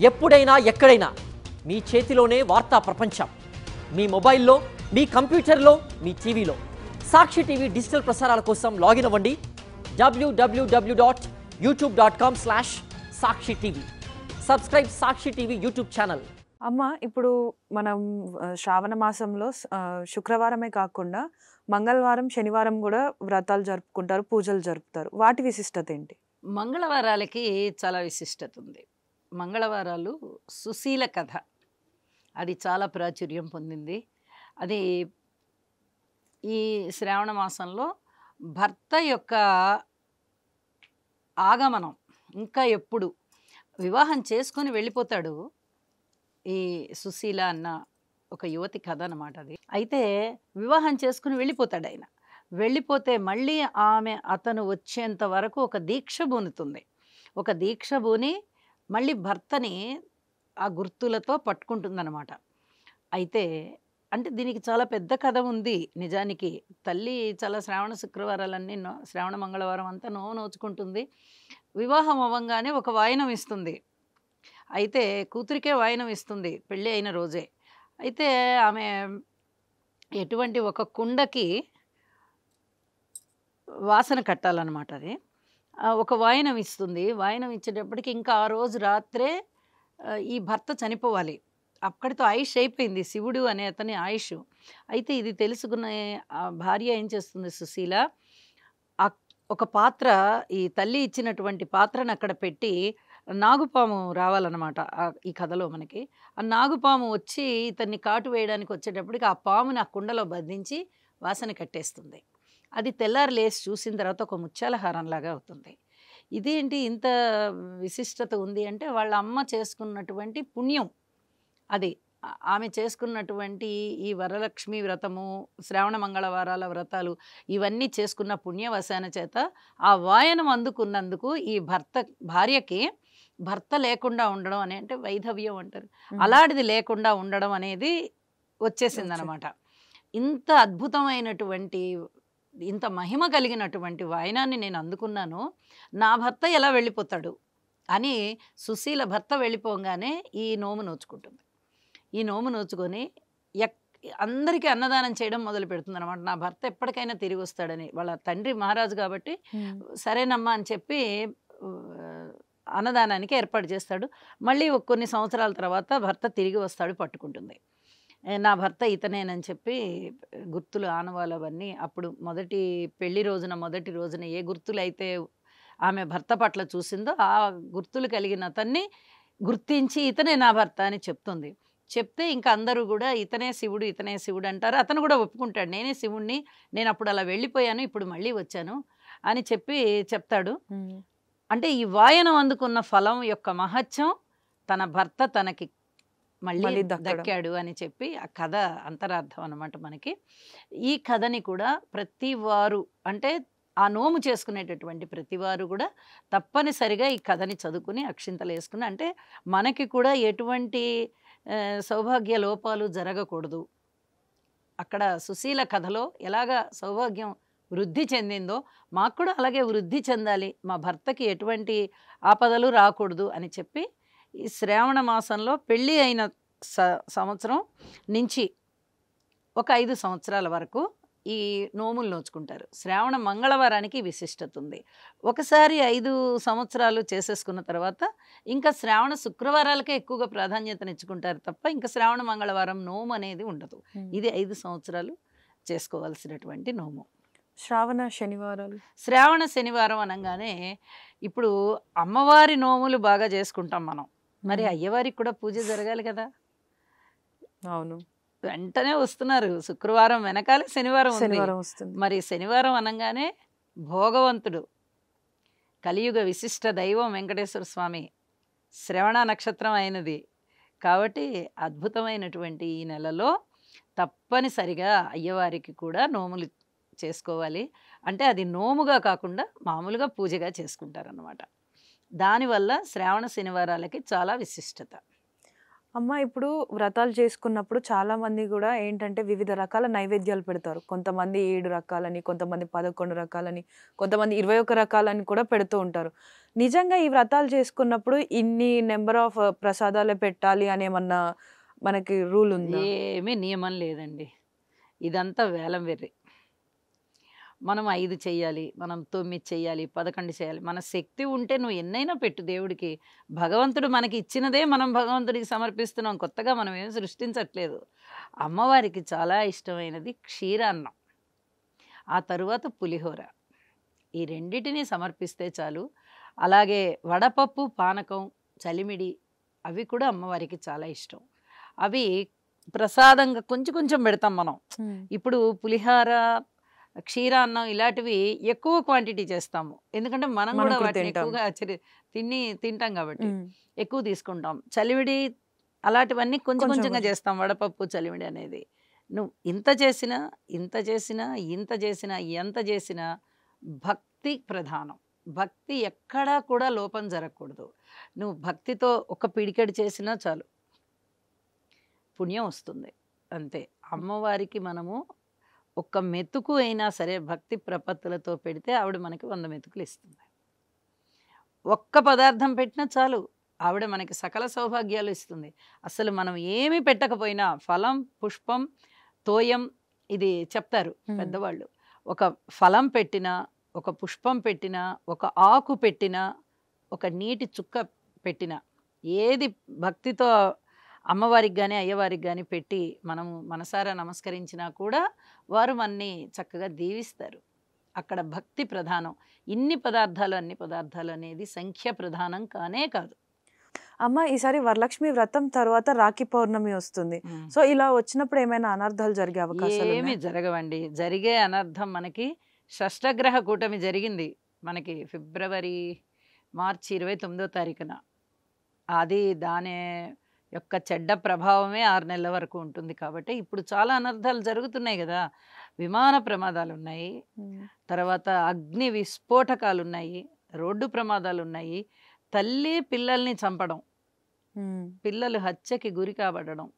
ఎప్పుడైనా ఎక్కడైనా మీ చేతిలోనే వార్తా ప్రపంచం. మీ మొబైల్లో, మీ కంప్యూటర్లో, మీ టీవీలో. సాక్షి టీవీ డిజిటల్ ప్రసారాల కోసం లాగిన్ అవ్వండి www.youtube.com/సాక్షి టీవీ. సబ్స్క్రైబ్ సాక్షి టీవీ యూట్యూబ్ ఛానల్. అమ్మ, ఇప్పుడు మనం శ్రావణ మాసంలో శుక్రవారమే కాకుండా మంగళవారం, శనివారం కూడా వ్రతాలు జరుపుకుంటారు, పూజలు జరుపుతారు. వాటి విశిష్టత ఏంటి? మంగళవారాలకి చాలా విశిష్టత ఉంది. మంగళవారాలు సుశీల కథ, అది చాలా ప్రాచుర్యం పొందింది. అది ఈ శ్రావణ మాసంలో భర్త యొక్క ఆగమనం, ఇంకా ఎప్పుడు వివాహం చేసుకొని వెళ్ళిపోతాడు ఈ సుశీల అన్న ఒక యువతి కథ అన్నమాట అది. అయితే వివాహం చేసుకుని వెళ్ళిపోతాడు ఆయన. వెళ్ళిపోతే మళ్ళీ అతను వచ్చేంత వరకు ఒక దీక్ష బూనుతుంది. ఒక దీక్ష బూని మళ్ళీ భర్తని ఆ గుర్తులతో పట్టుకుంటుందన్నమాట. అయితే అంటే దీనికి చాలా పెద్ద కథ ఉంది నిజానికి. తల్లి చాలా శ్రావణ శుక్రవారాలన్నీ శ్రావణ మంగళవారం అంతా నోచుకుంటుంది. వివాహం అవ్వంగానే ఒక వాయనం ఇస్తుంది. అయితే కూతురికే వాయనం ఇస్తుంది పెళ్ళి అయిన రోజే. అయితే ఆమె ఎటువంటి ఒక కుండకి వాసన కట్టాలన్నమాట. అది ఒక వాయనం ఇస్తుంది. వాయనం ఇచ్చేటప్పటికి ఇంకా ఆ రోజు రాత్రే ఈ భర్త చనిపోవాలి. అక్కడితో ఆయుష్ అయిపోయింది, శివుడు అనే అతని ఆయుష్. అయితే ఇది తెలుసుకున్న భార్య ఏం చేస్తుంది సుశీల, ఒక పాత్ర, ఈ తల్లి ఇచ్చినటువంటి పాత్రను అక్కడ పెట్టి నాగుపాము రావాలన్నమాట ఈ కథలో మనకి. ఆ నాగుపాము వచ్చి ఇతన్ని కాటు వేయడానికి వచ్చేటప్పటికి ఆ పాముని ఆ కుండలో బంధించి వాసన కట్టేస్తుంది. అది తెల్లారి లేచి చూసిన తర్వాత ఒక ముత్యాల హారంలాగా అవుతుంది. ఇదేంటి ఇంత విశిష్టత ఉంది అంటే, వాళ్ళ అమ్మ చేసుకున్నటువంటి పుణ్యం అది. ఆమె చేసుకున్నటువంటి ఈ వరలక్ష్మి వ్రతము, శ్రావణ మంగళవారాల వ్రతాలు, ఇవన్నీ చేసుకున్న పుణ్యవశాన చేత ఆ వాయనం అందుకున్నందుకు ఈ భార్యకి భర్త లేకుండా ఉండడం అని, అంటే వైధవ్యం అంటారు, అలాంటిది లేకుండా ఉండడం అనేది వచ్చేసింది అనమాట. ఇంత అద్భుతమైనటువంటి, ఇంత మహిమ కలిగినటువంటి వాయనాన్ని నేను అందుకున్నాను, నా భర్త ఎలా వెళ్ళిపోతాడు అని సుశీల భర్త వెళ్ళిపోగానే ఈ నోము నోచుకుంటుంది. ఈ నోము నోచుకొని అందరికీ అన్నదానం చేయడం మొదలు పెడుతుంది అనమాట. నా భర్త ఎప్పటికైనా తిరిగి వస్తాడని. వాళ్ళ తండ్రి మహారాజు కాబట్టి సరేనమ్మా అని చెప్పి అన్నదానానికి ఏర్పాటు చేస్తాడు. మళ్ళీ కొన్ని సంవత్సరాల తర్వాత భర్త తిరిగి వస్తాడు, పట్టుకుంటుంది. నా భర్త ఇతనేనని చెప్పి గుర్తులు, ఆనవాళ్ళు అవన్నీ అప్పుడు మొదటి రోజున ఏ గుర్తులు అయితే ఆమె భర్త పట్ల చూసిందో ఆ గుర్తులు కలిగిన అతన్ని గుర్తించి ఇతనే నా భర్త అని చెప్తుంది. చెప్తే ఇంకా అందరూ కూడా ఇతనే శివుడు అంటారు. అతను కూడా ఒప్పుకుంటాడు, నేనే శివుణ్ణి, నేను అప్పుడు అలా వెళ్ళిపోయాను, ఇప్పుడు మళ్ళీ వచ్చాను అని చెప్పి చెప్తాడు. అంటే ఈ వాయనం అందుకున్న ఫలం యొక్క మహత్యం, తన భర్త తనకి మళ్ళీ దక్కాడు అని చెప్పి ఆ కథ అంతరార్థం అన్నమాట మనకి. ఈ కథని కూడా ప్రతి వారు, అంటే ఆ నోము చేసుకునేటటువంటి ప్రతి వారు కూడా తప్పనిసరిగా ఈ కథని చదువుకుని అక్షింతలు వేసుకుని, అంటే మనకి కూడా ఎటువంటి సౌభాగ్య లోపాలు జరగకూడదు. అక్కడ సుశీల కథలో ఎలాగా సౌభాగ్యం వృద్ధి చెందిందో మాకు కూడా అలాగే వృద్ధి చెందాలి, మా భర్తకి ఎటువంటి ఆపదలు రాకూడదు అని చెప్పి ఈ శ్రావణ మాసంలో పెళ్ళి అయిన సంవత్సరం నుంచి ఒక 5 సంవత్సరాల వరకు ఈ నోములు నోచుకుంటారు. శ్రావణ మంగళవారానికి విశిష్టత ఉంది. ఒకసారి 5 సంవత్సరాలు చేసేసుకున్న తర్వాత ఇంకా శ్రావణ శుక్రవారాలకే ఎక్కువగా ప్రాధాన్యతనిచ్చుకుంటారు తప్ప ఇంకా శ్రావణ మంగళవారం నోము అనేది ఉండదు. ఇది 5 సంవత్సరాలు చేసుకోవాల్సినటువంటి నోము. శ్రావణ శనివారం అనగానే ఇప్పుడు అమ్మవారి నోములు బాగా చేసుకుంటాం మనం, మరి అయ్యవారికి కూడా పూజ జరగాలి కదా. అవును, వెంటనే వస్తున్నారు. శుక్రవారం వెనకాలే శనివారం వస్తుంది. మరి శనివారం అనగానే భోగవంతుడు, కలియుగ విశిష్ట దైవం వెంకటేశ్వర స్వామి, శ్రవణ నక్షత్రం అయినది కాబట్టి అద్భుతమైనటువంటి ఈ నెలలో తప్పనిసరిగా అయ్యవారికి కూడా నోములు చేసుకోవాలి. అంటే అది నోముగా కాకుండా మామూలుగా పూజగా చేసుకుంటారన్నమాట. దానివల్ల శ్రావణ శనివారాలకి చాలా విశిష్టత. అమ్మ ఇప్పుడు వ్రతాలు చేసుకున్నప్పుడు చాలా మంది కూడా ఏంటంటే వివిధ రకాల నైవేద్యాలు పెడతారు. కొంతమంది 7 రకాలని, కొంతమంది 11 రకాలని, కొంతమంది 21 రకాలని కూడా పెడుతూ ఉంటారు. నిజంగా ఈ వ్రతాలు చేసుకున్నప్పుడు ఇన్ని నంబర్ ఆఫ్ ప్రసాదాలే పెట్టాలి అని ఏమన్నా మనకి రూల్ ఉందా? ఏమీ నియమం లేదండి. ఇదంతా వేలం వెర్రి. మనం 5 చెయ్యాలి, మనం 9 చెయ్యాలి, 11 చేయాలి. మన శక్తి ఉంటే నువ్వు ఎన్నైనా పెట్టు దేవుడికి. భగవంతుడు మనకి ఇచ్చినదే మనం భగవంతుడికి సమర్పిస్తున్నాం. కొత్తగా మనం ఏం సృష్టించట్లేదు. అమ్మవారికి చాలా ఇష్టమైనది క్షీరాన్నం. ఆ తరువాత పులిహోర. ఈ రెండిటిని సమర్పిస్తే చాలు. అలాగే వడపప్పు, పానకం, చలిమిడి అవి కూడా అమ్మవారికి చాలా ఇష్టం. అవి ప్రసాదంగా కొంచెం కొంచెం పెడతాం మనం. ఇప్పుడు పులిహార, క్షీరాన్నం ఇలాంటివి ఎక్కువ క్వాంటిటీ చేస్తాము. ఎందుకంటే మనం మనం కూడా కూడా వాటిని తింటాం. ఎక్కువగా తింటాం కాబట్టి ఎక్కువ తీసుకుంటాం. చలివిడి అలాంటివన్నీ కొంచెం కొంచెం కొంచెంగా కొంచెం. చేస్తాం. వడపప్పు, చలివిడి అనేది. నువ్వు ఇంత చేసినా, ఇంత చేసినా, ఇంత చేసినా, ఎంత చేసినా భక్తి ప్రధానం. భక్తి ఎక్కడా కూడా లోపం జరగకూడదు. నువ్వు భక్తితో ఒక పిడికెడు చేసినా చాలు, పుణ్యం వస్తుంది. అంతే. అమ్మవారికి మనము ఒక్క మెతుకు అయినా సరే భక్తి ప్రపత్తులతో పెడితే ఆవిడ మనకి 100 మెతుకులు ఇస్తుంది. ఒక్క పదార్థం పెట్టినా చాలు, ఆవిడ మనకి సకల సౌభాగ్యాలు ఇస్తుంది. అసలు మనం ఏమీ పెట్టకపోయినా ఫలం, పుష్పం, తోయం ఇది చెప్తారు పెద్దవాళ్ళు. ఒక ఫలం పెట్టినా, ఒక పుష్పం పెట్టినా, ఒక ఆకు పెట్టినా, ఒక నీటి చుక్క పెట్టినా, ఏది భక్తితో అమ్మవారికి కానీ అయ్యవారికి కానీ పెట్టి మనము మనసారా నమస్కరించినా కూడా వారు మనని చక్కగా దీవిస్తారు. అక్కడ భక్తి ప్రధానం. ఇన్ని పదార్థాలు, అన్ని పదార్థాలు అనేది సంఖ్య ప్రధానం కానే కాదు. అమ్మ ఈసారి వరలక్ష్మి వ్రతం తర్వాత రాఖీ పౌర్ణమి వస్తుంది. సో ఇలా వచ్చినప్పుడు ఏమైనా అనర్థాలు జరిగే అవకాశాలు ఏమి ఉన్నాయా? జరగవండి. జరిగే అనర్థం మనకి షష్టగ్రహ కూటమి జరిగింది మనకి మార్చి 29వ తారీఖున. అది దాని యొక్క చెడ్డ ప్రభావమే 6 నెలల వరకు ఉంటుంది. కాబట్టి ఇప్పుడు చాలా అనర్థాలు జరుగుతున్నాయి కదా. విమాన ప్రమాదాలు ఉన్నాయి, తర్వాత అగ్ని విస్ఫోటకాలు ఉన్నాయి, రోడ్డు ప్రమాదాలు ఉన్నాయి, తల్లి పిల్లల్ని చంపడం, పిల్లలు హత్యకి గురి కాబడడం,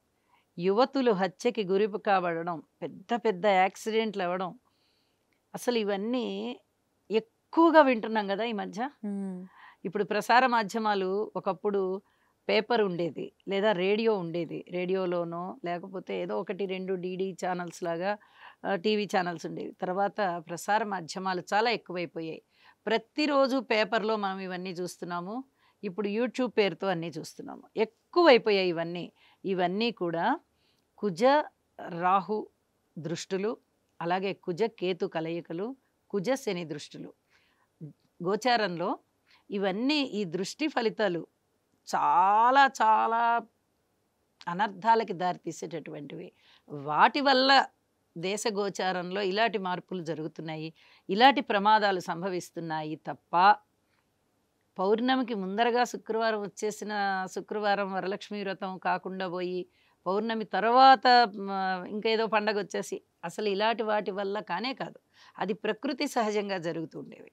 యువతులు హత్యకి గురి కాబడడం, పెద్ద పెద్ద యాక్సిడెంట్లు అవ్వడం, అసలు ఇవన్నీ ఎక్కువగా వింటున్నాం కదా ఈ మధ్య. ఇప్పుడు ప్రసార మాధ్యమాలు, ఒకప్పుడు పేపర్ ఉండేది లేదా రేడియో ఉండేది. రేడియోలోనో లేకపోతే ఏదో 1, 2 డీడీ ఛానల్స్ లాగా టీవీ ఛానల్స్ ఉండేవి. తర్వాత ప్రసార మాధ్యమాలు చాలా ఎక్కువైపోయాయి. ప్రతిరోజు పేపర్లో మనం ఇవన్నీ చూస్తున్నాము. ఇప్పుడు యూట్యూబ్ పేరుతో అన్నీ చూస్తున్నాము. ఎక్కువైపోయాయి ఇవన్నీ. ఇవన్నీ కూడా కుజ రాహు దృష్టులు, అలాగే కుజ కేతు కలయికలు, కుజ శని దృష్టులు. గోచారంలో ఇవన్నీ ఈ దృష్టి ఫలితాలు చాలా చాలా అనర్థాలకి దారితీసేటటువంటివి. వాటి వల్ల దేశ గోచారంలో ఇలాంటి మార్పులు జరుగుతున్నాయి, ఇలాంటి ప్రమాదాలు సంభవిస్తున్నాయి తప్ప పౌర్ణమికి ముందరగా శుక్రవారం వచ్చేసిన శుక్రవారం వరలక్ష్మి వ్రతం కాకుండా పోయి పౌర్ణమి తర్వాత ఇంకేదో పండగ వచ్చేసి అసలు ఇలాంటి వాటి వల్ల కానే కాదు. అది ప్రకృతి సహజంగా జరుగుతుండేవి.